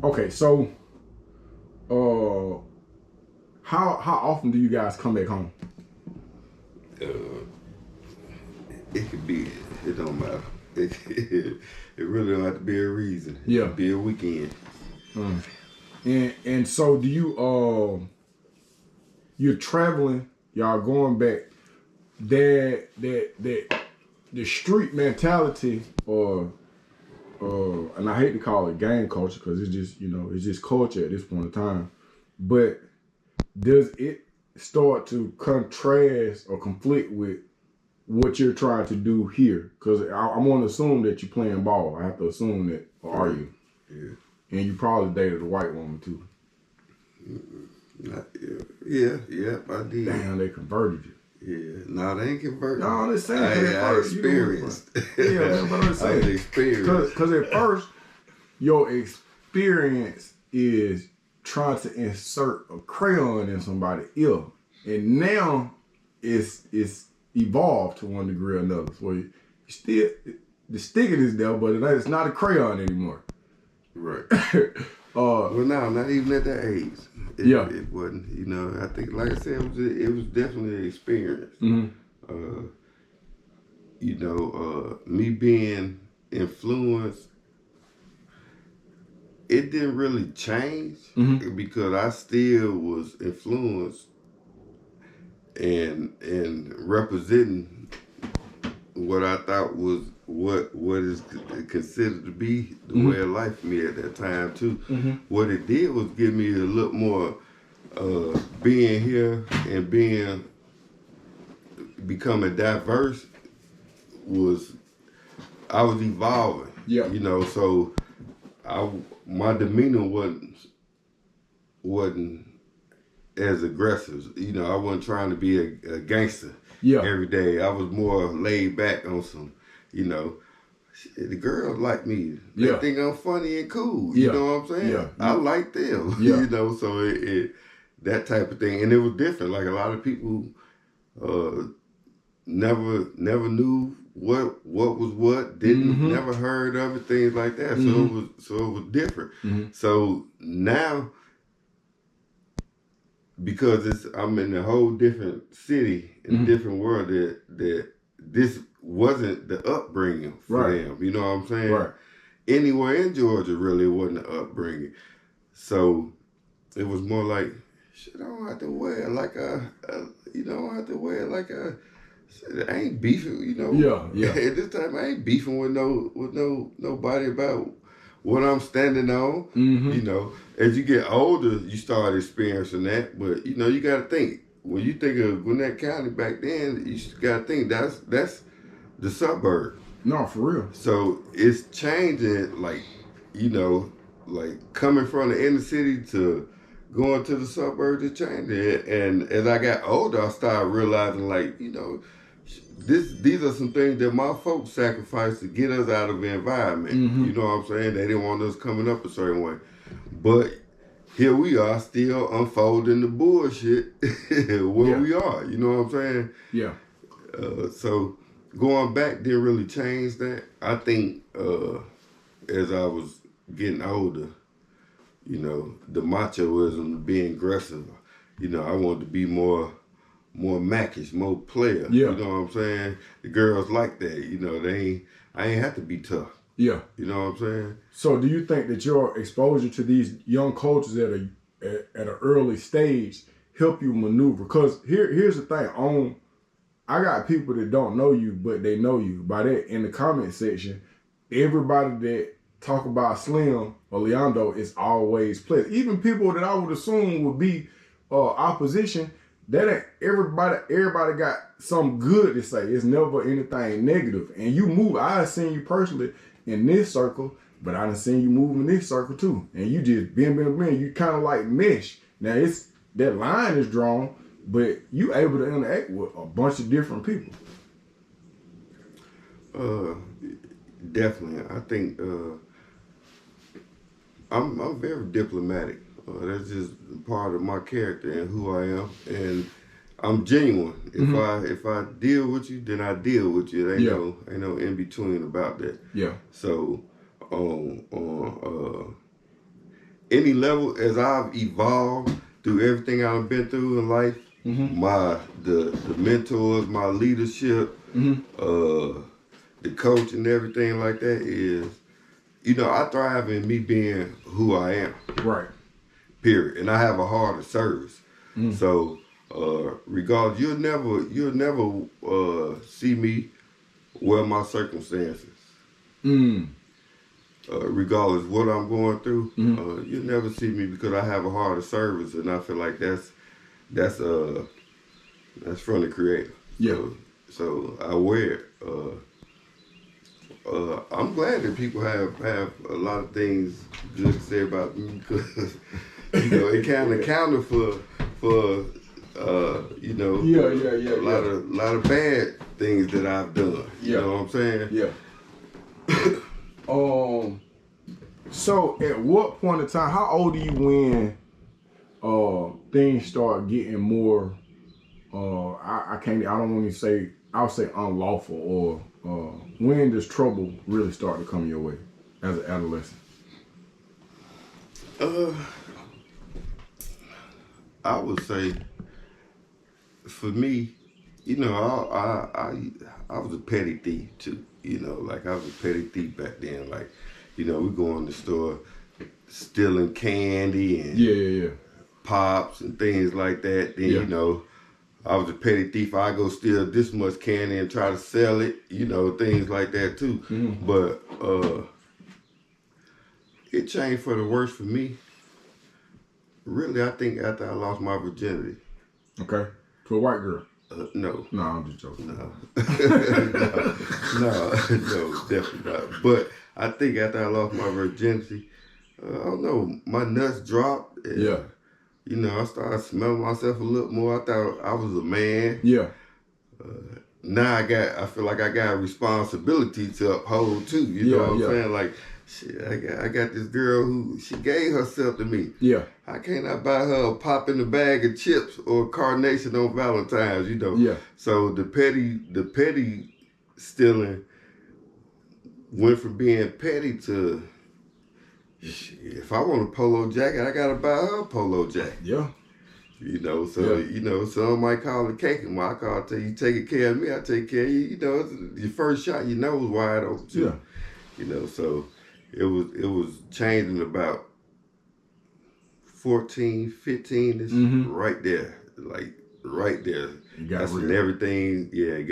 Okay, so how often do you guys come back home? It could be. It don't matter. It really don't have to be a reason. It Yeah. could be a weekend. And so do you you're traveling, y'all going back, that the street mentality or and I hate to call it gang culture because it's just, it's just culture at this point in time. But does it start to contrast or conflict with what you're trying to do here? Because I want to assume that you're playing ball. I have to assume that, or are you? Yeah. And you probably dated a white woman too. Yeah, I did. Damn, they converted you. Yeah, no, they ain't converted. No, I'm just saying. I experienced. Yeah, man, but I'm just saying. I experienced. Because at first, your experience is trying to insert a crayon in somebody's ear, and now it's evolved to one degree or another. So you still, the sticking is there, but it's not a crayon anymore. Right. Well, no, not even at that age. It wasn't. I think, like I said, it was definitely an experience. Mm-hmm. Me being influenced, it didn't really change because I still was influenced and representing what I thought was what is considered to be the way of life for me at that time too. What it did was give me a little more being here and becoming diverse I was evolving. Yeah. So my demeanor wasn't as aggressive. I wasn't trying to be a gangster every day. I was more laid back on some, the girls like me. They think I'm funny and cool. You know what I'm saying? Yeah. I like them. Yeah. So it that type of thing. And it was different. Like a lot of people never knew what was what, never heard of it, things like that. So it was different. So now, because I'm in a whole different city, in a different world, that this wasn't the upbringing for them. You know what I'm saying? Right. Anywhere in Georgia really wasn't the upbringing. So it was more like, shit, I don't have to wear like I don't have to wear like I ain't beefing, Yeah. At this time, I ain't beefing with nobody about what I'm standing on. As you get older, you start experiencing that. But you got to think, when you think of Gwinnett County back then, you got to think that's the suburb. No, for real. So it's changing, like coming from the inner city to going to the suburbs, is changing. And as I got older, I started realizing, these are some things that my folks sacrificed to get us out of the environment. You know what I'm saying? They didn't want us coming up a certain way. But here we are still unfolding the bullshit where we are. You know what I'm saying? Yeah. So going back didn't really change that. I think as I was getting older, the machoism, being aggressive, I wanted to be more Mackish, more player. Yeah. You know what I'm saying? The girls like that. I ain't have to be tough. Yeah. You know what I'm saying? So do you think that your exposure to these young cultures at an early stage help you maneuver? Because here's the thing. I got people that don't know you, but they know you. By that, in the comment section, everybody that talk about Slim or Leandro is always players. Even people that I would assume would be opposition, that ain't everybody got something good to say. It's never anything negative. And you move, I seen you personally in this circle, but I done seen you move in this circle too. And you just bend. You kind of like mesh. Now that line is drawn, but you able to interact with a bunch of different people. Definitely. I think I'm very diplomatic. That's just part of my character and who I am. And I'm genuine. If I deal with you, then I deal with you. Ain't no in between about that. Yeah. So any level as I've evolved through everything I've been through in life, the mentors, my leadership, the coach and everything like that is, I thrive in me being who I am. Right. Period. And I have a heart of service. So regardless, you'll never see me wear my circumstances. Regardless of what I'm going through, you'll never see me because I have a heart of service, and I feel like that's from the Creator. Yeah. So I wear it. I'm glad that people have a lot of things good to say about me because it kind of counted for a lot of bad things that I've done. You know what I'm saying? Yeah. So at what point in time, how old are you when things start getting more I don't want to say, I'll say unlawful, or when does trouble really start to come your way as an adolescent? I would say for me, I was a petty thief too. Like I was a petty thief back then. Like, we go in the store stealing candy and pops and things like that. Then I was a petty thief. I go steal this much candy and try to sell it. Things like that too. But it changed for the worse for me. Really, I think after I lost my virginity. Okay. To a white girl? No. No, I'm just joking. No, definitely not. But I think after I lost my virginity, I don't know, my nuts dropped. And, I started smelling myself a little more. I thought I was a man. Yeah. Now I feel like I got a responsibility to uphold too. You know what I'm saying? Like, shit, I got this girl who she gave herself to me. Yeah. How can I buy her a pop in a bag of chips or a carnation on Valentine's? Yeah. So the petty stealing went from being petty to, if I want a polo jacket, I gotta buy her a polo jacket. Yeah. Some might call it cake, and I call it, you taking care of me, I take care of you. Your first shot, was wide open too. Yeah. So it was changing about 14, 15-ish, right there. Like, right there. That's when everything, it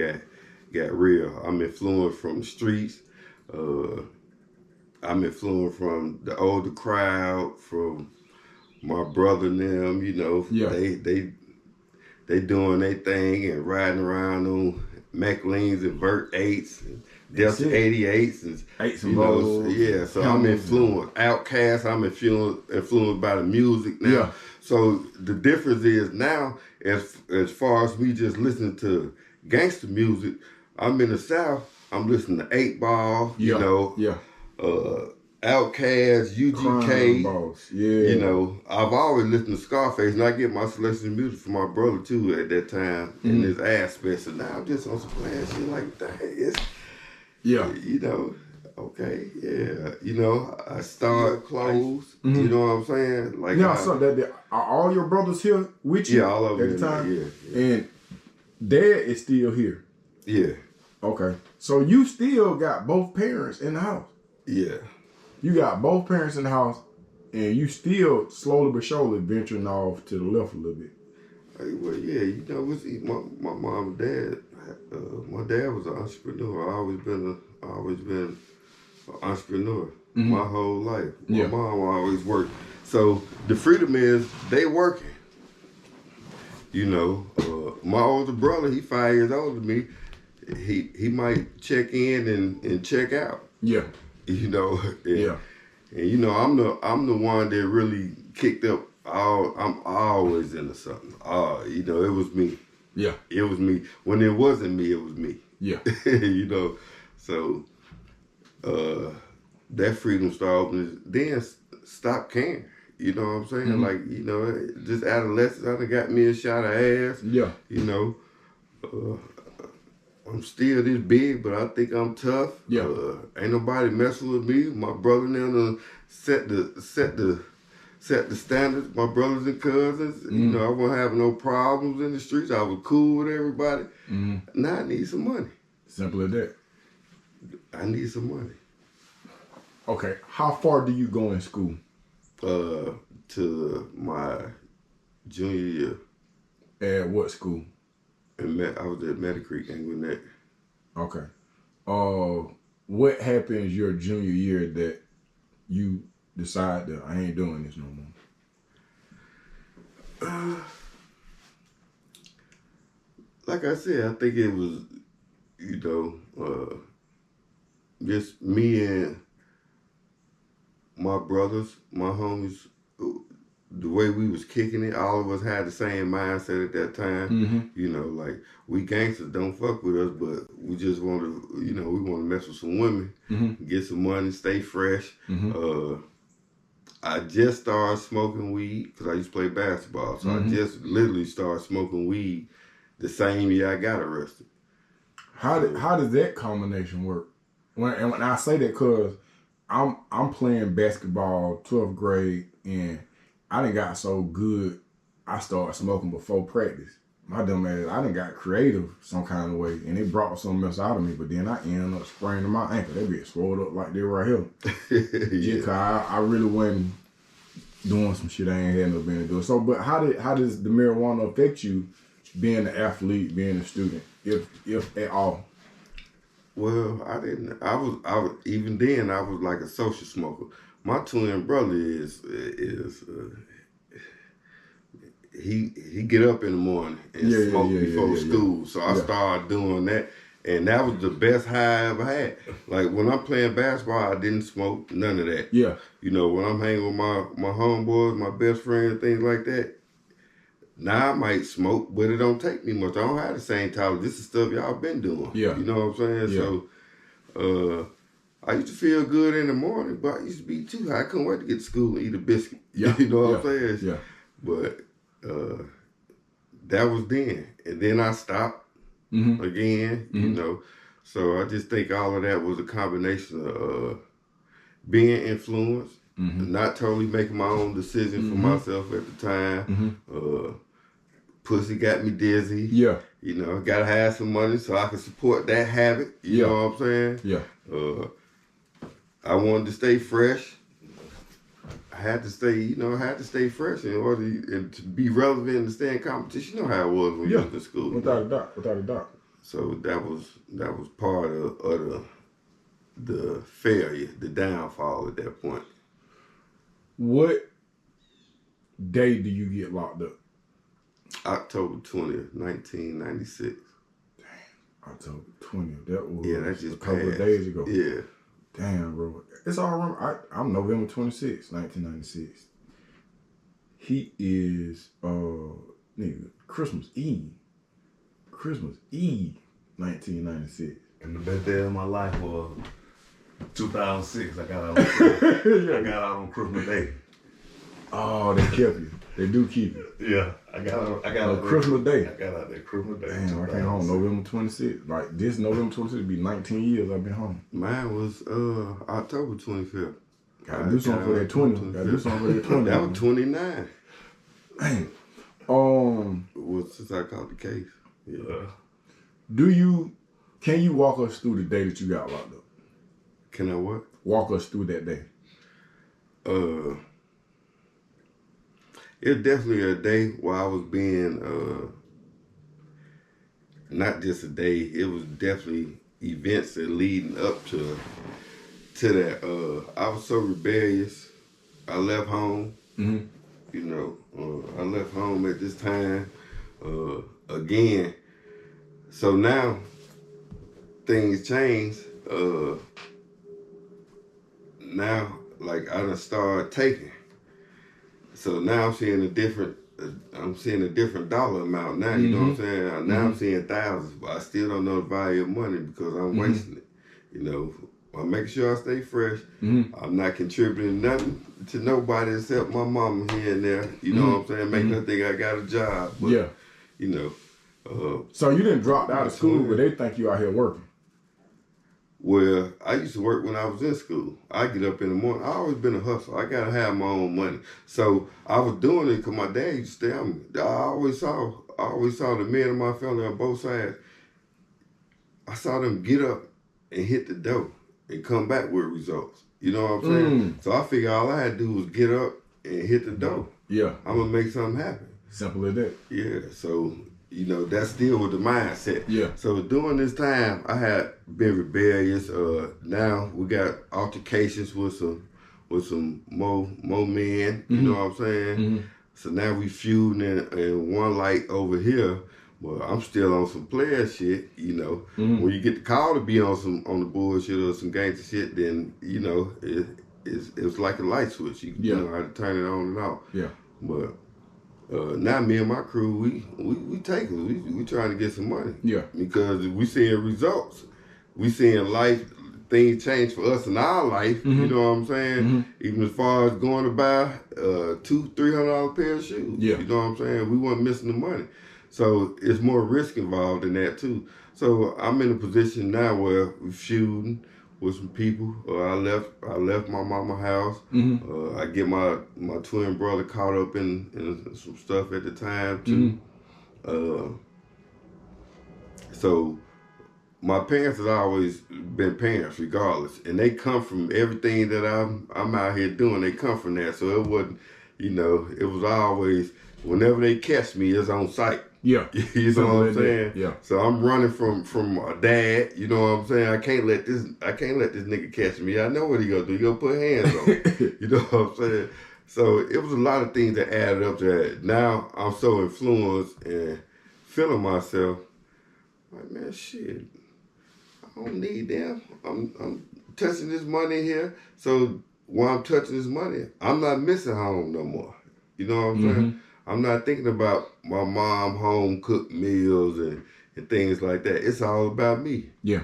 got real. I'm influenced from the streets. I'm influenced from the older crowd, from my brother and them, they doing their thing and riding around on McLean's and Vert 8s and Delta 88s and 8s and Lows. So I'm influenced. Outkast, I'm influenced by the music now. Yeah. So the difference is now, as far as me just listening to gangster music, I'm in the South, I'm listening to 8 Ball, Outkast, UGK, I've always listened to Scarface, and I get my selection of music from my brother too at that time in this aspect. So now I'm just on some playing shit like that. I start clothes. You know what I'm saying? Like, so are all your brothers here with you? Yeah, all of them at the time. Yeah. And Dad is still here. Yeah. Okay, so you still got both parents in the house. Yeah. You got both parents in the house, and you still slowly but surely venturing off to the left a little bit. Well, yeah, my mom and dad. My dad was an entrepreneur. I always been an entrepreneur my whole life. My mom always worked. So the freedom is they working. My older brother, he 5 years older than me. He might check in and check out. Yeah. And I'm the one that really kicked up I'm always into something. It was me. Yeah. It was me. When it wasn't me, it was me. Yeah. So that freedom started opening, then stop caring. You know what I'm saying? Like, you know, just adolescence, I done got me a shot of ass. Yeah. You know, I'm still this big, but I think I'm tough. Yeah. Ain't nobody messing with me. My brother now done set the standards. My brothers and cousins, you know, I wasn't having no problems in the streets. I was cool with everybody. Now I need some money. Simple as that. I need some money. Okay, how far do you go in school? To my junior year. At what school? I was at Meadow Creek, Englewood. Okay. What happens your junior year that you decide that I ain't doing this no more? Like I said, I think it was, you know, just me and my brothers, my homies, the way we was kicking it, all of us had the same mindset at that time. You know, like, we gangsters, don't fuck with us, but we just want to, you know, we want to mess with some women, get some money, stay fresh. I just started smoking weed because I used to play basketball. So I just literally started smoking weed the same year I got arrested. How does that combination work? When I say that, cause I'm playing basketball 12th grade, and I done got so good I started smoking before practice. My dumb ass, I done got creative some kind of way, and it brought something else out of me, but then I ended up spraining my ankle. That bitch swelled up like this right here. Yeah, cause I really wasn't doing some shit I ain't had no business doing. So, but how does the marijuana affect you, being an athlete, being a student, if at all? Well, I didn't. I was even then. I was like a social smoker. My twin brother is he get up in the morning and smoke before school. So I started doing that, and that was the best high I ever had. Like, when I'm playing basketball, I didn't smoke none of that. Yeah. You know, when I'm hanging with my homeboys, my best friends, things like that. Now I might smoke, but it don't take me much. I don't have the same tolerance. This is stuff y'all been doing. Yeah. You know what I'm saying? Yeah. So I used to feel good in the morning, but I used to be too high. I couldn't wait to get to school and eat a biscuit. Yeah. You know what I'm saying? Yeah. But that was then. And then I stopped again, you know. So I just think all of that was a combination of being influenced, not totally making my own decisions for myself at the time. Pussy got me dizzy. Yeah. You know, gotta have some money so I can support that habit. You know what I'm saying? Yeah. I wanted to stay fresh. I had to stay fresh in order to be relevant and stay in competition. You know how it was when you was in school. Without a doubt. So that was part of the failure, the downfall at that point. What day do you get locked up? October 20th, 1996. Damn, October 20th. That was that just a couple passed. of days ago. Yeah. Damn, bro. It's all right. I'm November 26th, 1996. He is nigga, Christmas Eve. 1996. And the best day of my life was 2006. I got out on Christmas Day. Oh, they kept you. They do keep you. Yeah, I got out Christmas Day. I got out there Christmas Day. Damn, I came home November 26th. Like, this November 26th will be 19 years I've been home. Mine was October 25th. Gotta do something for that 20. Gotta do something for that 20. That was 29. Dang. Well, since I caught the case. Yeah. Can you walk us through the day that you got locked up? Can I what? Walk us through that day. It's definitely a day where I was being, not just a day, it was definitely events that leading up to that. I was so rebellious. I left home. You know, I left home at this time again. So now things change. Now, like, I done started taking. So now I'm seeing a different dollar amount now, you know what I'm saying? Now I'm seeing thousands, but I still don't know the value of money because I'm wasting it. You know, I'm making sure I stay fresh. I'm not contributing nothing to nobody except my mama here and there. You know what I'm saying? Make her think I got a job. But, you know. So you didn't drop out of school, but they think you out here working. Well, I used to work when I was in school. I get up in the morning. I always been a hustler. I gotta have my own money. So I was doing it because my dad used to tell me. I always saw the men in my family on both sides. I saw them get up and hit the dough and come back with results. You know what I'm saying? So I figured all I had to do was get up and hit the dough. Yeah. I'm gonna make something happen. Simple as that. Yeah. So, you know, that's still with the mindset. Yeah. So during this time, I had been rebellious. Now we got altercations with some more men. You know what I'm saying? So now we feuding in one light over here. Well, I'm still on some player shit. You know, when you get the call to be on the bullshit or some gangster shit, then you know it's like a light switch. You know how to turn it on and off. Yeah. But now me and my crew, we take it. We trying to get some money. Yeah. Because we seeing results. We seeing life, things change for us in our life. You know what I'm saying? Even as far as going to buy $200-$300 pair of shoes. Yeah. You know what I'm saying? We weren't missing the money. So it's more risk involved in that too. So I'm in a position now where we're shooting with some people. I left my mama house. I get my twin brother caught up in some stuff at the time too. So my parents have always been parents regardless, and they come from everything that I'm out here doing. They come from that, so it wasn't, you know, it was always whenever they catch me, it's on sight. Yeah. You know what I'm saying? Yeah. So I'm running from a dad, you know what I'm saying? I can't let this nigga catch me. I know what he gonna do. He gonna put hands on me. You know what I'm saying? So it was a lot of things that added up to that. Now I'm so influenced and feeling myself like, man, shit, I don't need them. I'm touching this money here. So while I'm touching this money, I'm not missing home no more. You know what I'm saying? I'm not thinking about my mom home cooked meals and things like that. It's all about me. Yeah.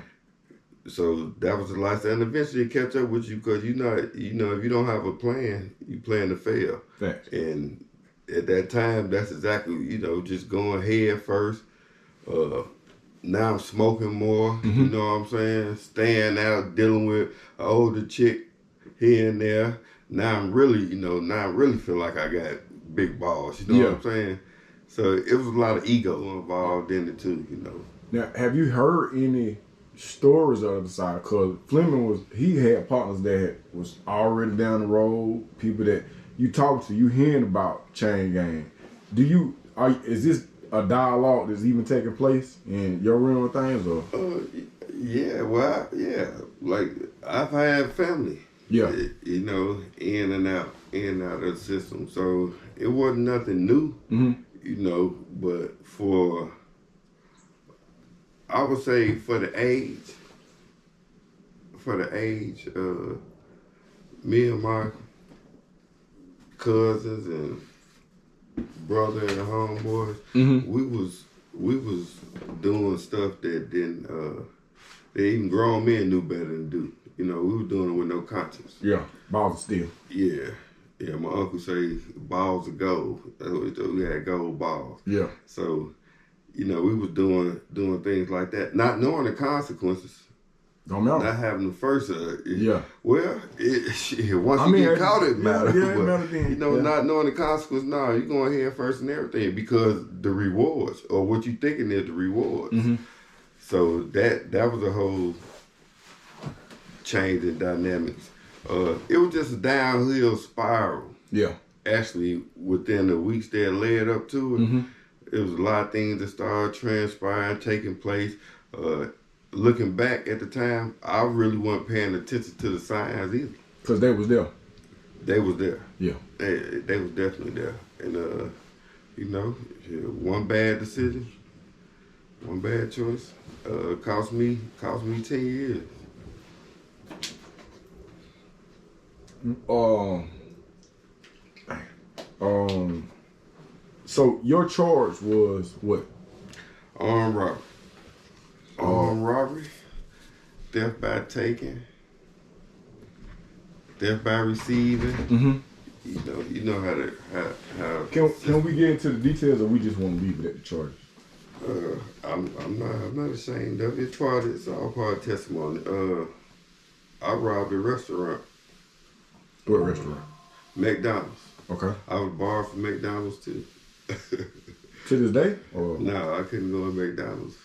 So that was the lifestyle, and eventually it catch up with you because if you don't have a plan, you plan to fail. Facts. And at that time, that's exactly, just going head first. Now I'm smoking more. You know what I'm saying? Staying out, dealing with an older chick here and there. Now I'm really, feel like I got big balls, you know what I'm saying? So it was a lot of ego involved in it too, Now, have you heard any stories of the other side? Because Fleming he had partners that was already down the road, people that you talk to, you hearing about chain gang. Is this a dialogue that's even taking place in your realm of things, or? Like I've had family. Yeah. In and out of the system. So it wasn't nothing new, but I would say for the age, me and my cousins and brother and homeboys, we was doing stuff that that even grown men knew better than do. We were doing it with no conscience. Yeah, balls of steel. Yeah. Yeah, my uncle say balls of gold. That's what he thought. We had gold balls. Yeah. So, we was doing things like that, not knowing the consequences. Don't know. Not having the first. Yeah. Well, once you get caught, it matters. Not knowing the consequences. No, you're going head first and everything because the rewards or what you thinking is the rewards. So that was a whole change in dynamics. It was just a downhill spiral. Yeah. Actually, within the weeks that led up to it, it was a lot of things that started transpiring, taking place. Looking back at the time, I really wasn't paying attention to the signs either. Because they was there. They was there. Yeah. They was definitely there. And, one bad decision, one bad choice, cost me 10 years. So your charge was what? Armed robbery, theft by taking, death by receiving. Mm-hmm. You know how. Can we get into the details, or we just want to leave it at the charges? I'm not ashamed of it. It's all part of testimony. I robbed a restaurant. What restaurant? McDonald's. Okay. I was barred from McDonald's too. To this day? Or? No, I couldn't go to McDonald's.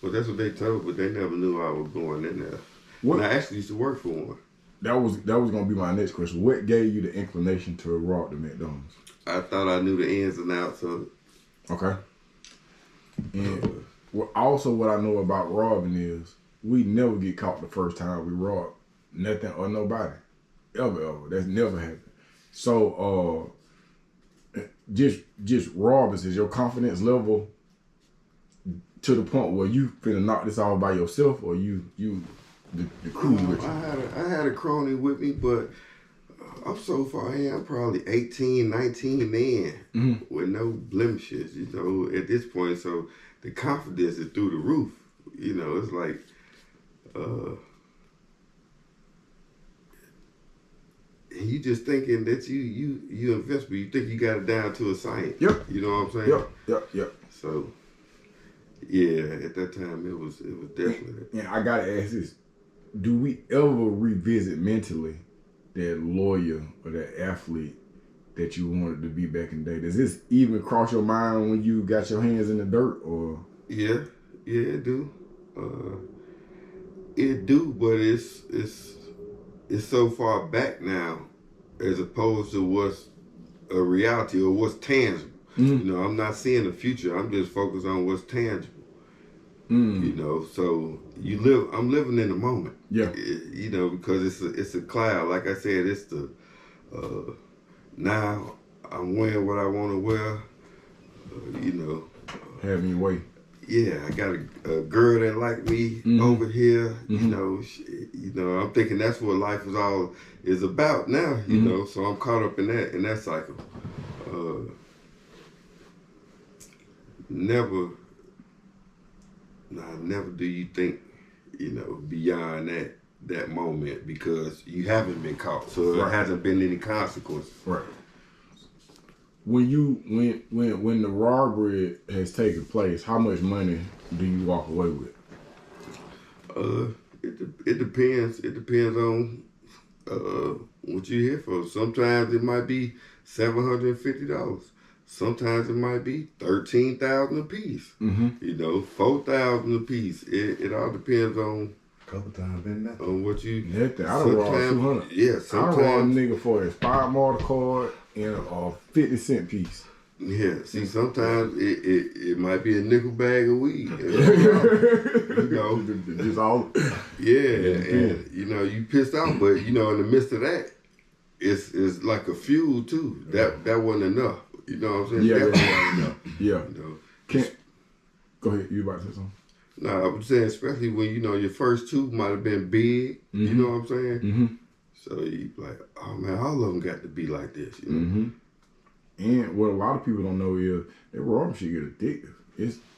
Well, that's what they told, but they never knew I was going in there. What? And I actually used to work for one. That was gonna be my next question. What gave you the inclination to rob the McDonald's? I thought I knew the ins and outs of it. Okay. And also what I know about robbing is we never get caught the first time we rob nothing or nobody. Ever. That's never happened. So just robbers, is your confidence level to the point where you finna knock this off by yourself, or you the crew with you? I had a crony with me, but I'm so far in. I'm probably 18, 19 then with no blemishes, at this point. So the confidence is through the roof. It's like, you just thinking that you invincible. You think you got it down to a science. Yep. You know what I'm saying? Yep. So, yeah, at that time it was definitely. And I gotta ask this: do we ever revisit mentally that lawyer or that athlete that you wanted to be back in the day? Does this even cross your mind when you got your hands in the dirt, or? Yeah, it do. It do, but it's so far back now, as opposed to what's a reality or what's tangible. I'm not seeing the future. I'm just focused on what's tangible. So I'm living in the moment. Yeah. Because it's a cloud. Like I said, it's the now I'm wearing what I want to wear. Having your way. Yeah, I got a girl that like me over here. I'm thinking that's what life is about now. So I'm caught up in that cycle. Never do you think, beyond that moment, because you haven't been caught, so Right. There hasn't been any consequences. Right. When the robbery has taken place, how much money do you walk away with? It depends. It depends on what you're here for. Sometimes it might be $750. Sometimes it might be $13,000 a piece. $4,000 a piece. It all depends on. Couple times been that. On what you. Nothing. I don't rob 200. Yeah, I don't rob a sometimes. nigga for an expired motor card and a 50-cent piece. Yeah, see, sometimes it might be a nickel bag of weed. Just all. Yeah, and you pissed off, but in the midst of that, it's like a fuel too. That wasn't enough. You know what I'm saying? Yeah, that wasn't enough. Yeah. Go ahead. You about to say something? No, I was saying, especially when your first two might have been big. You know what I'm saying? So you like, oh man, all of them got to be like this. And what a lot of people don't know is that robbing shit get addictive.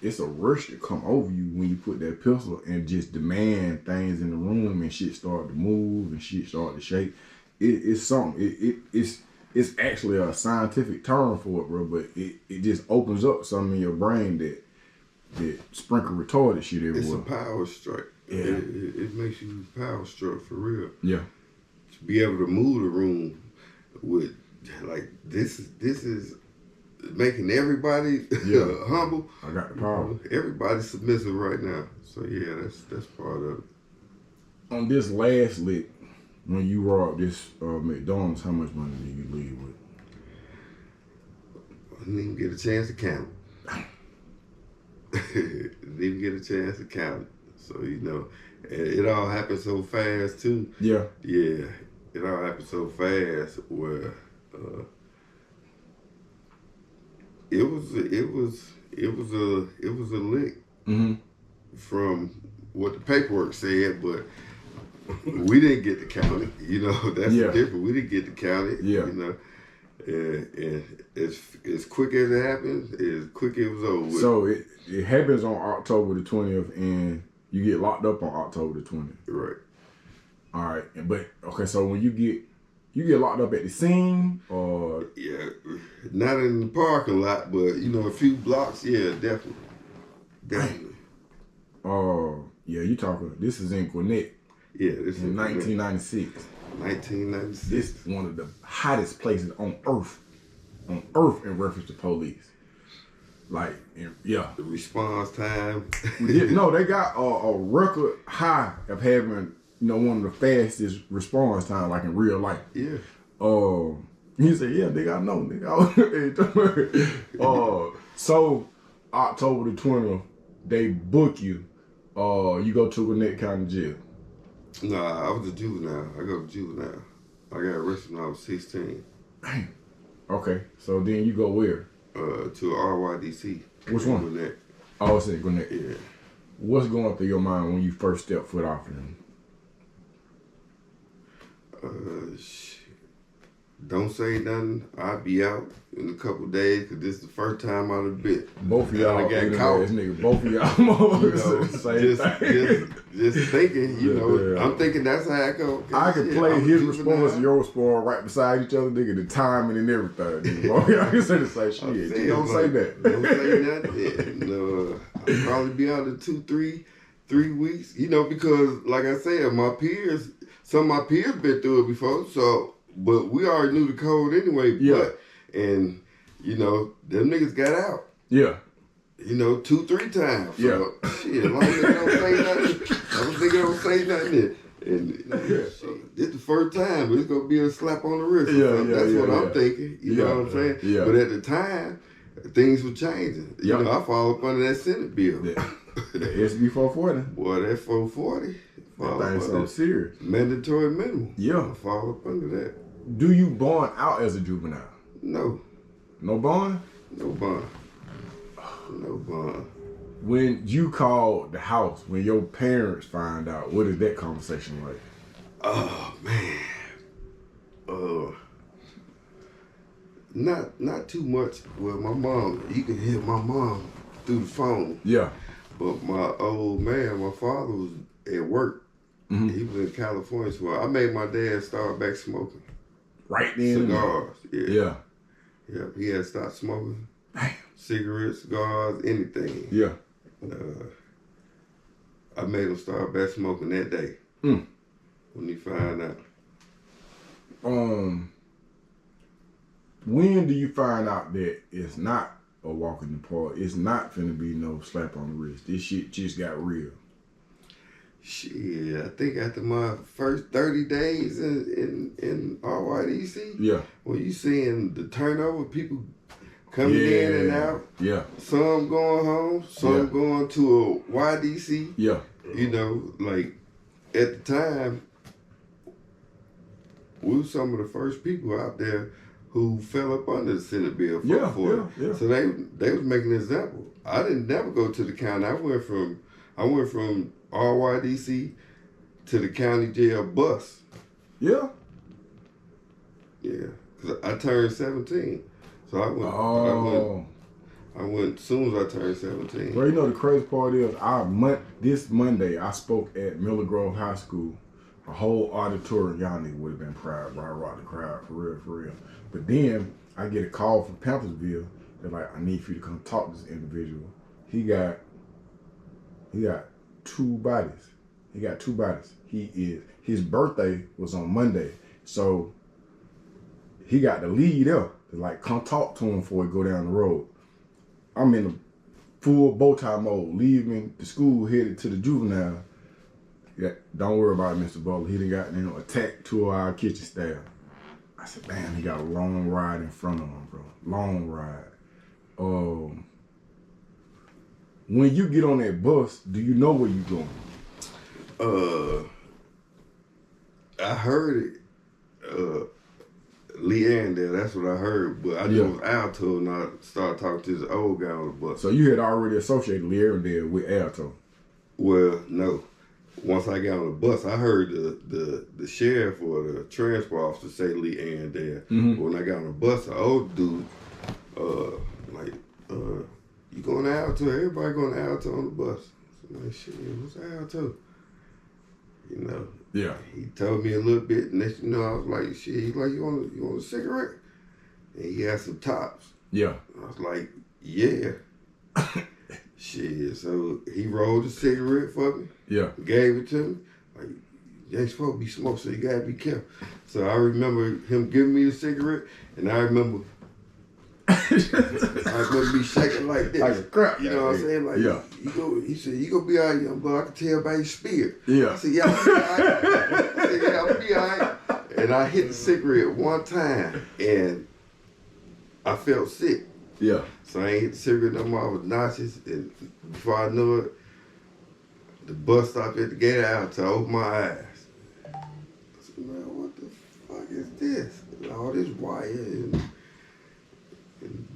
It's a rush to come over you when you put that pistol and just demand things in the room, and shit start to move and shit start to shake. It's something. It's actually a scientific term for it, bro. But it just opens up something in your brain that sprinkle retarded shit everywhere. It's a power strike. Yeah. It makes you power struck for real. Yeah. To be able to move the room with like this is making everybody humble. I got the power. Everybody's submissive right now. So yeah, that's part of it. On this last lick, when you robbed this McDonald's, how much money did you leave with? I didn't even get a chance to count it. Didn't even get a chance to count it. So it all happened so fast too. Yeah. Yeah, it all happened so fast where it was a lick from what the paperwork said, but we didn't get to count it. That's the difference. We didn't get to count it. Yeah. And as quick as it happened, as quick it was over. So it happens on October the 20th, and you get locked up on October the 20th. Right. All right, but okay. So when you get You get locked up at the scene, or Yeah, not in the parking lot, but a few blocks. Yeah, definitely. yeah, you talking? This is in Gwinnett. Yeah, this is in 1996. 1996. This is one of the hottest places on earth in reference to police. Like, yeah. The response time. No, they got a record high of having, one of the fastest response time, like in real life. Yeah. He said, yeah, nigga, I know, nigga. So, October the 20th, they book you. You go to Gwinnett County Jail. Nah, I was a juvenile. I go to juvenile. I got arrested when I was 16. Damn. Okay, so then you go where? To RYDC. Which one? Gwinnett. Oh, it's in Gwinnett. Yeah. What's going through your mind when you first step foot off of them? Don't say nothing. I'll be out in a couple of days because this is the first time I've been. Both of y'all got caught. Nigga. Both of y'all just thinking, I'm thinking that's how I go. I can play his response and your response right beside each other, nigga, the timing and everything. Nigga. I can say the same shit. You don't say that. Don't say nothing. I'll probably be out in 3 weeks. Because like I said, some of my peers been through it before, so. But we already knew the code anyway. Yeah. And them niggas got out. Yeah. 2-3 times. So, yeah. Shit, as long as they don't say nothing, I don't think they don't say nothing. And this the first time, but it's gonna be a slap on the wrist. That's what I'm thinking. You know what I'm saying? Yeah. But at the time, things were changing. I fall up under that Senate bill. The SB 440. Boy, that 440. That thing's so serious. Mandatory minimum. Yeah. I fall up under that. Do you bond out as a juvenile? No. No bond? No bond. No bond. When you called the house, when your parents find out, what is that conversation like? Oh man. Not too much. Well, my mom, you can hear my mom through the phone. Yeah. But my old man, my father was at work. Mm-hmm. He was in California, so I made my dad start back smoking. Right then. Cigars. Yeah. Yeah. He had stopped smoking. Damn. Cigarettes, cigars, anything. Yeah. I made him start back smoking that day. When he found out. When do you find out that it's not a walk in the park? It's not finna be no slap on the wrist. This shit just got real. Shit, I think after my first 30 days in RYDC, yeah, when you seeing the turnover, people coming in and out, yeah, some going home, some going to a YDC, yeah, like at the time, we were some of the first people out there who fell up under the Senate bill for yeah. So they was making an example. I didn't never go to the county. I went from RYDC to the county jail bus. Yeah. Yeah, because I turned 17. So I went. I went as soon as I turned 17. Well, the crazy part is, this Monday, I spoke at Miller Grove High School. A whole auditorium, y'all niggas would have been proud, but I rocked the crowd, for real. But then, I get a call from Panthersville. They're like, I need for you to come talk to this individual. He got 2 bodies. His birthday was on Monday. So he got the lead up to like come talk to him before he go down the road. I'm in a full bow tie mode, leaving the school, headed to the juvenile. Yeah, don't worry about it, Mr. Butler. He done got attacked 2 of our kitchen staff. I said, damn, he got a long ride in front of him, bro. Long ride. When you get on that bus, do you know where you going? I heard it. Leanne there, that's what I heard. But I just was Alto and I started talking to this old guy on the bus. So you had already associated Leanne there with Alto? Well, no. Once I got on the bus, I heard the sheriff or the transport officer say Leanne there. Mm-hmm. But when I got on the bus, the old dude, you going to Alto? Everybody going to Alto on the bus. So I'm like, shit, what's Alto? You know. Yeah. He told me a little bit, and next you know, I was like, shit. He's like, you want a cigarette? And he had some tops. Yeah. I was like, yeah. Shit. So he rolled a cigarette for me. Yeah. Gave it to me. Like, you ain't supposed to be smoking, so you gotta be careful. So I remember him giving me the cigarette, and I remember me shaking like this. Like a crap. You know what I'm saying? Like, yeah. He said, you gonna be all right, young boy. I can tell by your spirit. Yeah. I said, yeah, I'm gonna be all right. I said, yeah, I'm gonna be all right. And I hit the cigarette one time, and I felt sick. Yeah. So I ain't hit the cigarette no more. I was nauseous, and before I knew it, the bus stopped at the gate of Alto. I opened my eyes. I said, man, what the fuck is this? And all this wire and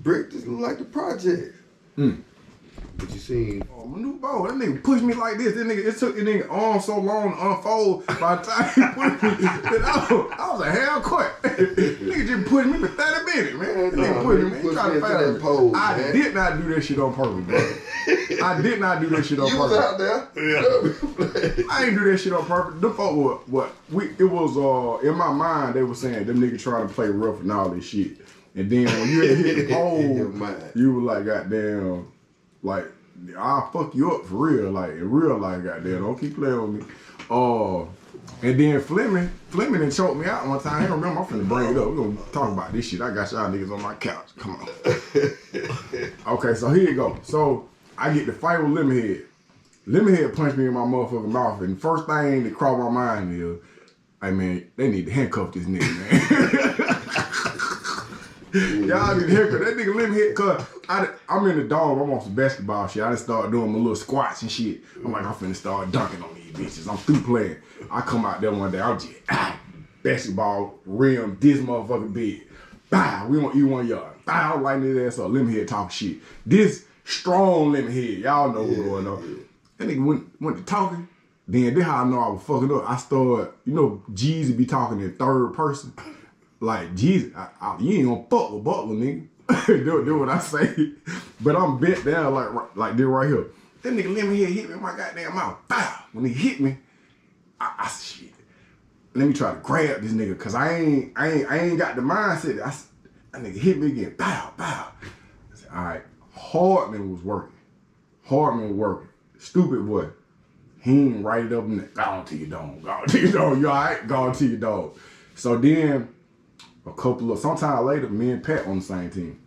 brick just look like the project. But you seen? Oh, my new boy, that nigga pushed me like this. That nigga, it took the nigga arm so long to unfold. By the time he pushed me, I was a hell quick. Nigga just pushed me for 30 minutes, man. That nigga pushed me, man. He tried to find me. Pole, I did not do that shit on purpose, bro. I did not do that shit on You purpose. was out there. Yeah. I ain't do that shit on purpose. Them folk it was in my mind they were saying them niggas trying to play rough and all this shit. And then when you had hit the pole, you were like, goddamn, like, I'll fuck you up for real, like in real life, goddamn. Don't keep playing with me. And then Fleming done choked me out one time. I don't remember. I'm finna bring it up. We're gonna talk about this shit. I got y'all niggas on my couch. Come on. Okay, so here you go. So I get to fight with Lemonhead. Lemonhead punched me in my motherfucking mouth, and the first thing that crossed my mind is, hey man, they need to handcuff this nigga, man. Y'all need to handcuff that nigga Lemonhead, cause I'm in the dome. I'm on some basketball shit. I just started doing my little squats and shit. I'm like, I'm finna start dunking on these bitches. I'm through playing. I come out there one day, I'm just basketball rim, this motherfucking big. Bow, we gonna eat 1 yard. Bow, lighting his ass up. Lemonhead talking shit. This strong Lemonhead, y'all know what's going on. That nigga went to talking. Then this how I know I was fucking up. I started, Jeezy be talking in third person. Like, Jeezy, you ain't gonna fuck with Butler, nigga. do what I say. But I'm bent down like this right here. That nigga Lemonhead hit me in my goddamn mouth. Bow. When he hit me, I said, shit. Let me try to grab this nigga, cause I ain't got the mindset. That nigga hit me again. Bow, bow. I said, all right. Hardman was working. Stupid boy. He ain't right it up in there. Gone to your dome. Gone to your dome. You all right? Gone to your dome. So then, sometime later, me and Pat on the same team.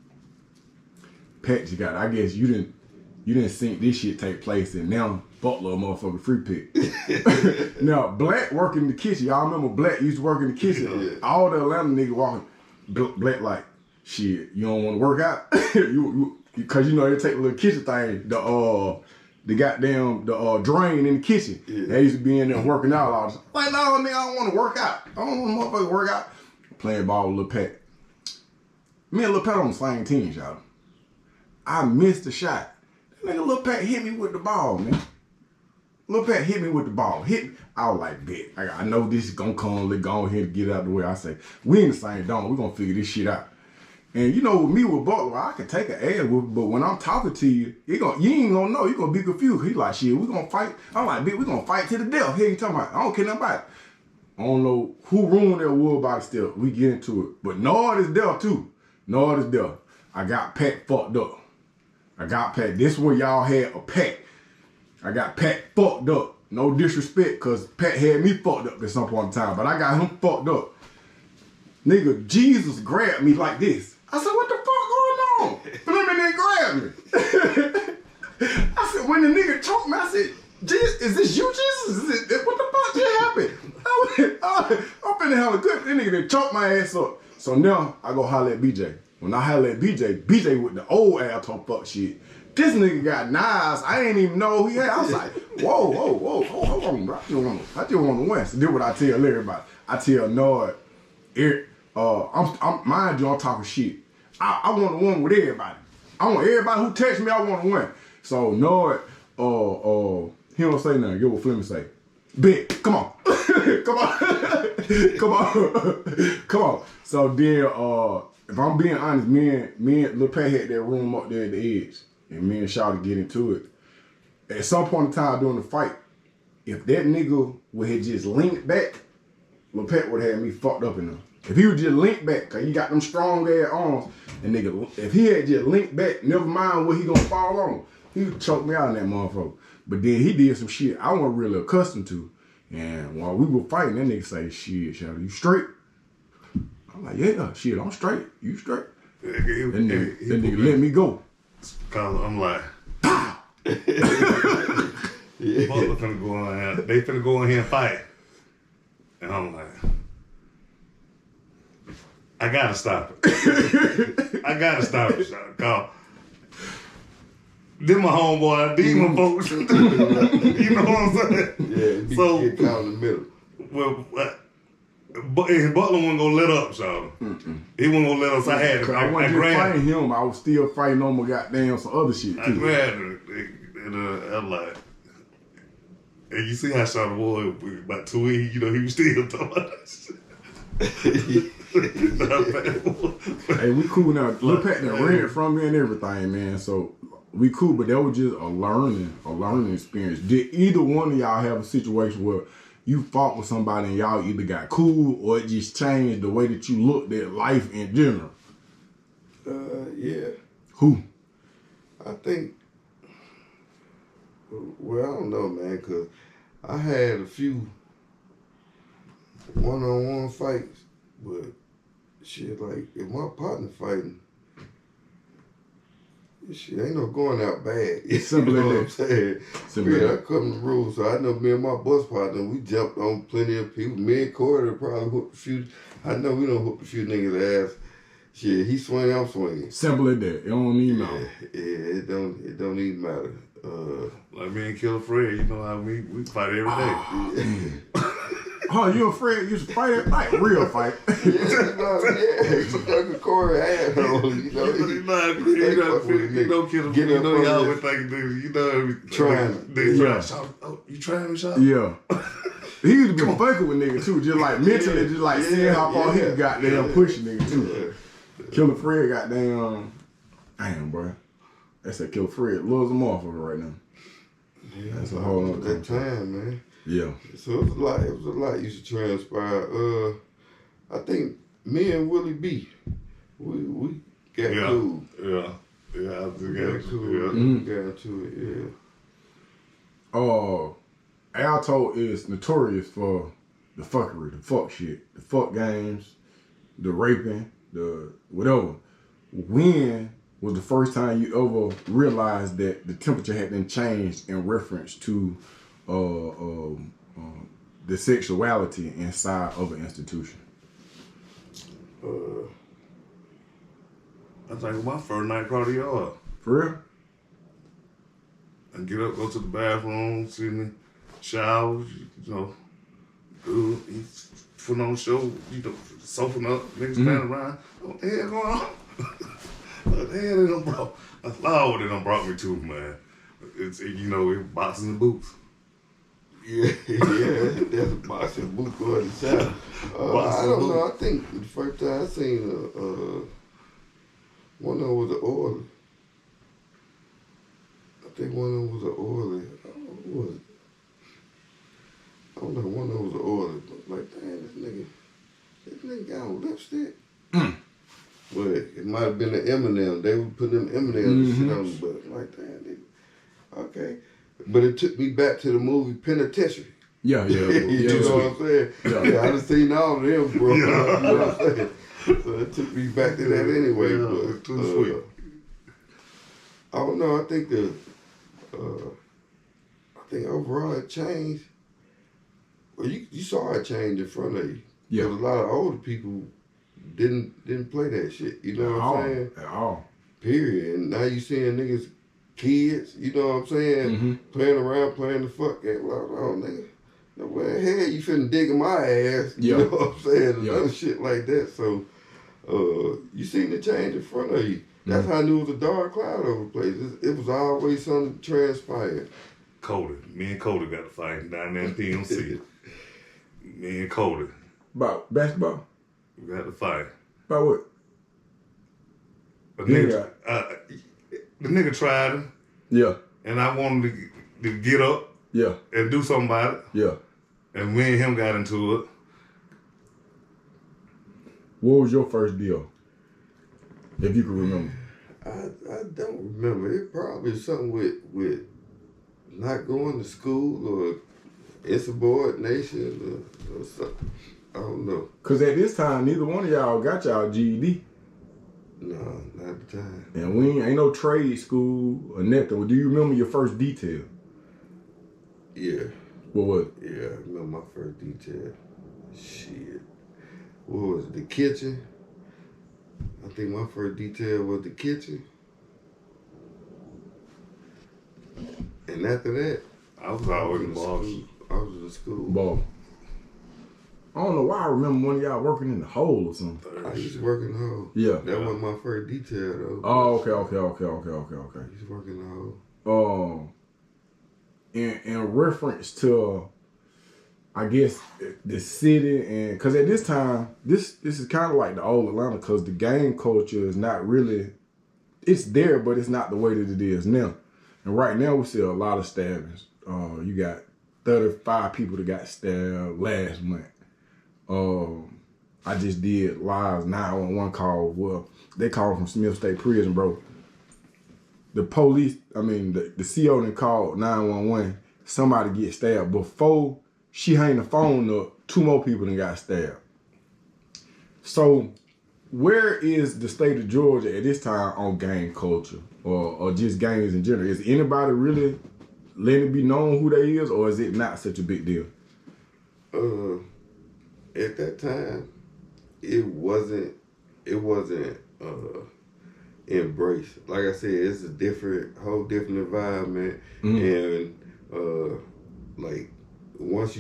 Pat, I guess you didn't think this shit take place, and now Butler a motherfucking free pick. Now, Black working in the kitchen. Y'all remember Black used to work in the kitchen? Yeah. All the Atlanta niggas walking. Black like, shit, you don't want to work out? Because they take a little kitchen thing, the goddamn drain in the kitchen. Yeah. They used to be in there working out all the time. Like, no, nigga, I don't want to work out. I don't want to motherfucking work out. Playing ball with Lil Pat. Me and Lil Pat on the same team, y'all. I missed the shot. That nigga Lil Pat hit me with the ball, man. Lil Pat hit me with the ball. Hit me. I was like, bet. I know this is gonna come. Let's go ahead and get out the way. I say, we in the same dome. We gonna figure this shit out. And with me with Butler, I can take an L with, but when I'm talking to you, you ain't gonna know. You gonna be confused. He like, shit, we gonna fight. I'm like, bitch, we gonna fight to the death. Here you talking about? I don't care nothing about it. I don't know who room there was about it still. We get into it. But Nord is there too. Nord is there. I got Pat fucked up. This one y'all had a Pat. I got Pat fucked up. No disrespect, cause Pat had me fucked up at some point in time. But I got him fucked up. Nigga, Jesus grabbed me like this. I said, what the fuck going on? Fleming didn't grab me. I said, when the nigga choked me, I said, Jesus, is this you, Jesus? What the fuck just happened? I'm finna hella good. That nigga done choked my ass up. So now I go holler at BJ. When I holler at BJ with the old Alto fuck shit. This nigga got knives. I ain't even know he had. I was like, whoa, hold on, bro. I just want to win. So this is what I tell everybody. I tell Nord, mind you, I'm talking shit. I want to win with everybody. I want everybody who text me, I want to win. So Nord, he don't say nothing. Get what Fleming say. Big, come on. come on. So then, if I'm being honest, me and Lil Pat had that room up there at the edge. And me and Shawty get into it. At some point in time during the fight, if that nigga would have just linked back, Lil Pat would have had me fucked up in there. If he would just link back, cause he got them strong ass arms, and nigga, if he had just linked back, never mind what he gonna fall on, he would choke me out in that motherfucker. But then he did some shit I wasn't really accustomed to. And while we were fighting, that nigga say, shit, Shadow, you straight? I'm like, yeah, shit, I'm straight. You straight? That nigga let me go. Cause I'm like, Butler finna go on here. They finna go in here and fight. And I'm like, I gotta stop it. I gotta stop it, cause them my homeboy, these my folks. You know what I'm saying? Yeah, so get caught in the middle. Well, but Butler wasn't gonna let up, so he wasn't gonna let us. I had I wasn't just fighting him. I was still fighting on my goddamn some other shit too. I grabbed it, and I'm like, and you see how Shadow was about 2 weeks. You know, he was still talking about that shit. Hey, we cool now. Lil Pat done rented from me and everything, man. So we cool, but that was just a learning experience. Did either one of y'all have a situation where you fought with somebody and y'all either got cool or it just changed the way that you looked at life in general? Yeah. Who? I think, well, I don't know, man, because I had a few one-on-one fights, but shit, like, if my partner fighting, shit ain't no going out bad. You know what I'm saying? Yeah, I come to the rules, so I know me and my bus partner, we jumped on plenty of people. Me and Corey probably whooped a few, I know we done whooped a few niggas' ass. Shit, he swing, I'm swinging. Simple as that. It don't even matter. Yeah, it don't even matter. Like me and Killer Fred, you know how we fight every day. Oh, you and Fred used to fight it like real fight. Uncle Corey had you know. You know, Killer, you know, y'all always think, you know, trying. You trying to shot? Yeah. He used to be fucking with niggas too, just like mentally, just like seeing how far he could goddamn push niggas too. Killer Fred goddamn, damn, bro. That's that Killer Fred loves a motherfucker right now. Yeah, that's a whole other that time, man. Yeah. So it was a lot used to transpire. I think me and Willie B, we got cool. Yeah, I think got cool. Yeah. We got into it, yeah. Alto is notorious for the fuckery, the fuck shit, the fuck games, the raping, the whatever. When was the first time you ever realized that the temperature had been changed in reference to the sexuality inside of an institution? I think my first night across the yard. For real? I get up, go to the bathroom, sit in the shower, you know, do he's putting on a show, you know, soaping up, niggas standing around. What the hell going on? What the hell they done brought? That's what they done brought me to, man. It's, you know, it's boxing and boots. Yeah, that's a boxing boot going to the shower. I don't know. I think the first time I seen one of them was an oily. I think one of them was an oily. I don't know who was it. I don't know. One of them was an oily. But like, damn, this nigga got on lipstick. But it might have been an M&M. They would put them M&Ms and shit on. But like, damn, nigga. Okay. But it took me back to the movie Penitentiary. Yeah. You know what I'm saying? Yeah, I done seen all of them, bro. You know what I'm saying? So it took me back to that anyway. But too sweet. I don't know. I think overall it changed. Well, you saw it change in front of you. Yeah. Because a lot of older people didn't play that shit. You know what I'm saying? At all. Period. And now you seeing niggas, kids, you know what I'm saying, playing around, playing the fuck game. Well, oh, nigga, no way the hell you finna dig in my ass. You know what I'm saying? And other shit like that. So, you seen the change in front of you. That's how I knew it was a dark cloud over the place. It was always something transpired. Me and Cody got to fight down there in PMC. Me and Cody. About basketball? We got to fight. About what? The nigga tried him. Yeah. And I wanted to get up Yeah. and do something about it. Yeah. And me and him got into it. What was your first deal? If you can remember. I don't remember. It probably was something with not going to school or insubordination or something. I don't know. Because at this time, neither one of y'all got y'all GED. No, not at the time. And we ain't no trade school or nothing. Do you remember your first detail? Yeah. What was it? Yeah, I remember my first detail. Shit. What was it? The kitchen? I think my first detail was the kitchen. And after that, I was always involved. I was in school. Ball. I don't know why I remember one of y'all working in the hole or something. I used to work in the hole. Yeah. That wasn't my first detail though. Oh, okay. I used to work in the hole. In reference to, I guess, the city, and because at this time, this is kind of like the old Atlanta, because the gang culture is not really, it's there, but it's not the way that it is now. And right now, we see a lot of stabbings. You got 35 people that got stabbed last month. I just did live 911 call. Well, they called from Smith State Prison, bro. The police, the CO then called 911. Somebody get stabbed. Before she hang the phone up, 2 more people then got stabbed. So, where is the state of Georgia at this time on gang culture or just gangs in general? Is anybody really letting it be known who they is, or is it not such a big deal? At that time, it wasn't embraced. Like I said, it's a whole different environment. And like once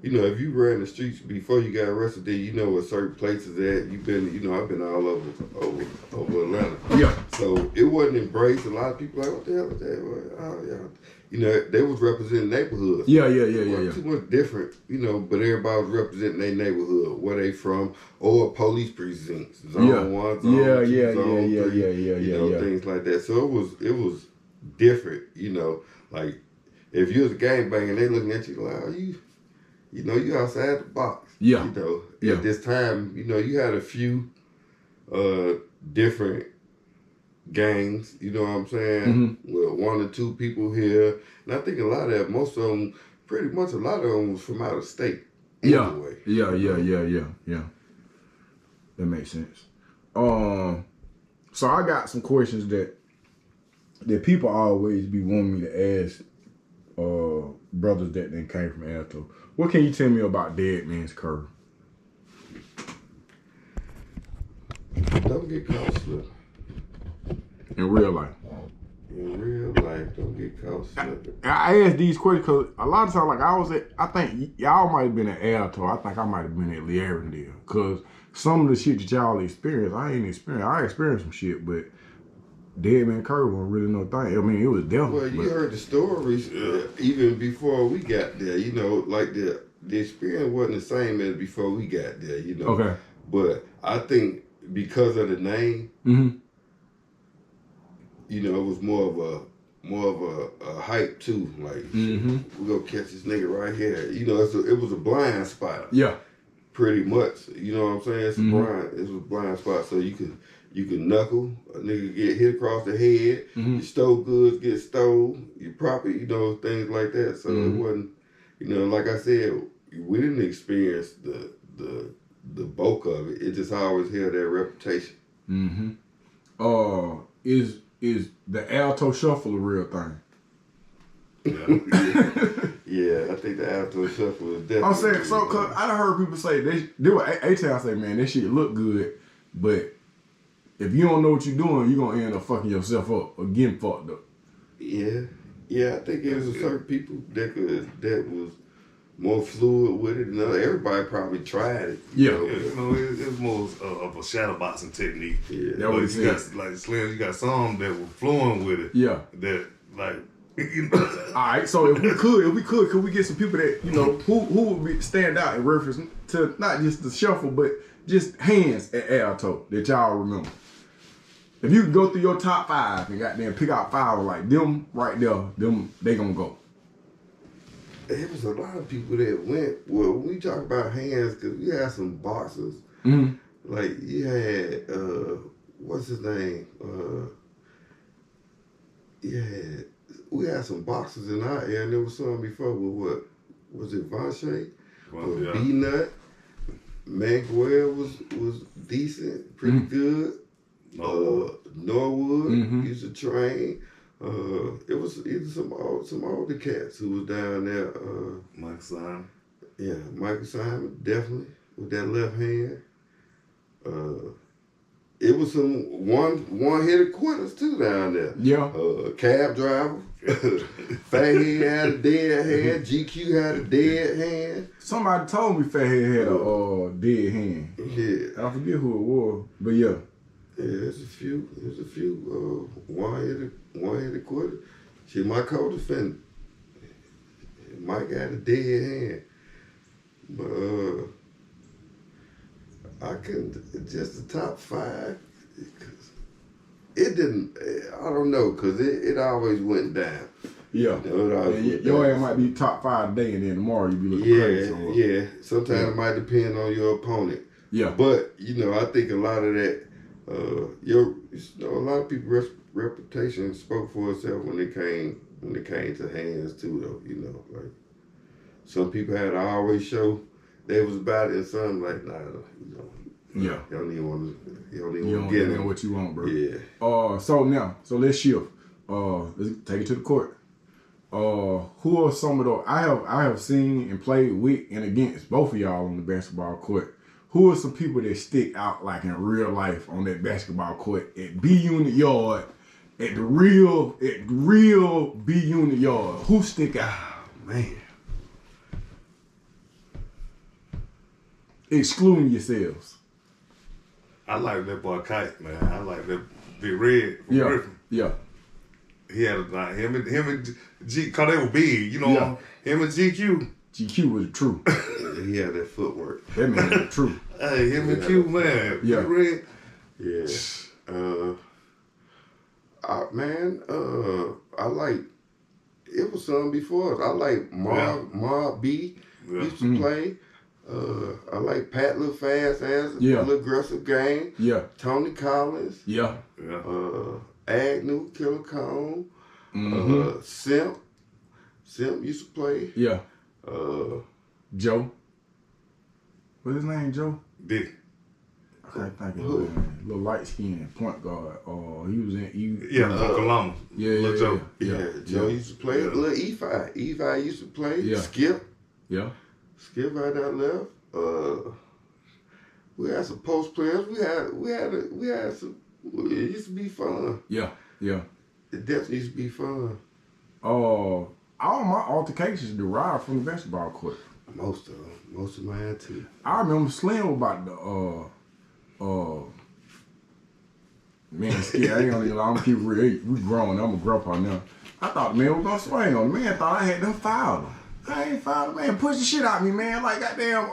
if you ran the streets before you got arrested, then you know where certain places at. I've been all over Atlanta. Yeah. So it wasn't embraced. A lot of people like, what the hell is that? Oh, yeah. They was representing neighborhoods. Yeah. Too much different, but everybody was representing their neighborhood, where they from, or police precincts, zone 1, zone 2, zone 3, things like that. So it was different, like if you was a gangbanger and they looking at you like, oh, you outside the box. Yeah. At this time, you had a few different gangs, you know what I'm saying? With 1 or 2 people here. And I think most of them, pretty much a lot of them was from out of state. Anyway. Yeah. That makes sense. So I got some questions that people always be wanting me to ask brothers that then came from Alto. What can you tell me about Dead Man's Curve? Don't get caught slipping. In real life. In real life, don't get caught slipping. I asked these questions because a lot of times, I think y'all might have been at Alto. I think I might have been at Lee Arendelle. Because some of the shit that y'all experienced, I ain't experienced. I experienced some shit, but Dead Man Curve wasn't really no thing. It was definitely. Well, you heard the stories even before we got there. Like the experience wasn't the same as before we got there. Okay. But I think because of the name, it was more of a hype too. Like we gonna catch this nigga right here. It was a blind spot. Yeah. Pretty much. You know what I'm saying? It was a blind spot, so you could knuckle, a nigga get hit across the head, your stole goods get stole, your property, things like that. So it wasn't, like I said, we didn't experience the bulk of it. It just always held that reputation. Is the Alto Shuffle a real thing? Yeah, I think the Alto Shuffle is definitely. I'm saying, so, cause I done heard people say, they were A-Town say, man, that shit look good, but if you don't know what you're doing, you're gonna end up fucking yourself up or getting fucked up. Yeah, I think it was certain people that was more fluid with it. Everybody probably tried it. It's more of a shadow boxing technique. Yeah, that was like Slim. You got some that were flowing with it. Yeah, that like. All right, so if we could we get some people that who would stand out in reference to not just the shuffle, but just hands at Alto that y'all remember? If you could go through your top 5 and goddamn pick out 5 like them right there, they gonna go. It was a lot of people that went. Well, when we talk about hands, because we had some boxers. Mm-hmm. Like you had what's his name? We had some boxers in our area, and there was some before with what? Was it Vonche? Well, yeah. B-Nut? Manguel was decent, pretty good. Norwood used to train. It was either some older cats who was down there. Mike Simon. Yeah, Michael Simon, definitely, with that left hand. It was some one-hitter quitters too down there. Yeah. Cab driver. Fathead had a dead hand. GQ had a dead hand. Somebody told me Fathead had a dead hand. Yeah. I forget who it was, but yeah. Yeah, there's a few one-hitter quitters. Shit, my co-defendant, Mike had a dead hand. But I couldn't, just the top 5, it didn't, I don't know, because it always went down. Yeah. Your ass might be top 5 today, and then tomorrow you be looking crazy somewhere. Yeah. Sometimes it might depend on your opponent. Yeah. But, I think a lot of that, a lot of people's reputation spoke for itself when it came to hands too, though. Like some people had to always show they was about it, and some like, nah, yeah. You don't even want to get in what you want, bro. Yeah. So let's shift. Let's take it to the court. Who are some of those I have seen and played with and against both of y'all on the basketball court? Who are some people that stick out like in real life on that basketball court at B Unit Yard, at the real B Unit Yard? Who stick out? Man. Excluding yourselves. I like that boy Kite, man. I like that Big Red from Griffin. Yeah. He had him and G, cause they were big, Him and GQ. GQ was the truth. He had that footwork. That man was the truth. Hey, him and Q, man. Yeah. Big Red. Yeah. I like. It was some before us. I like Mob B. Used to play. I like Pat Little Fast Ass, Little Aggressive Game. Yeah. Tony Collins. Yeah. Agnew, Killer Cone. Simp used to play. Yeah. Joe. What's his name, Joe? Dick. I can't think of his name. Little light skinned point guard. He was in Oklahoma. Yeah. Joe used to play. Little E5. E5 used to play. Yeah. Skip. Yeah. Skip right out left. We had some post players. We had some. It used to be fun. Yeah. It definitely used to be fun. All my altercations derived from the basketball court. Most of mine too. I remember Slim was about man, Skip, I ain't gonna lie, I'm gonna keep it real. We grown, I'm a grandpa now. I thought the man was gonna swing on the man. Thought I had them fouled him. I ain't fouled him, man. Push the shit out of me, man. Like goddamn,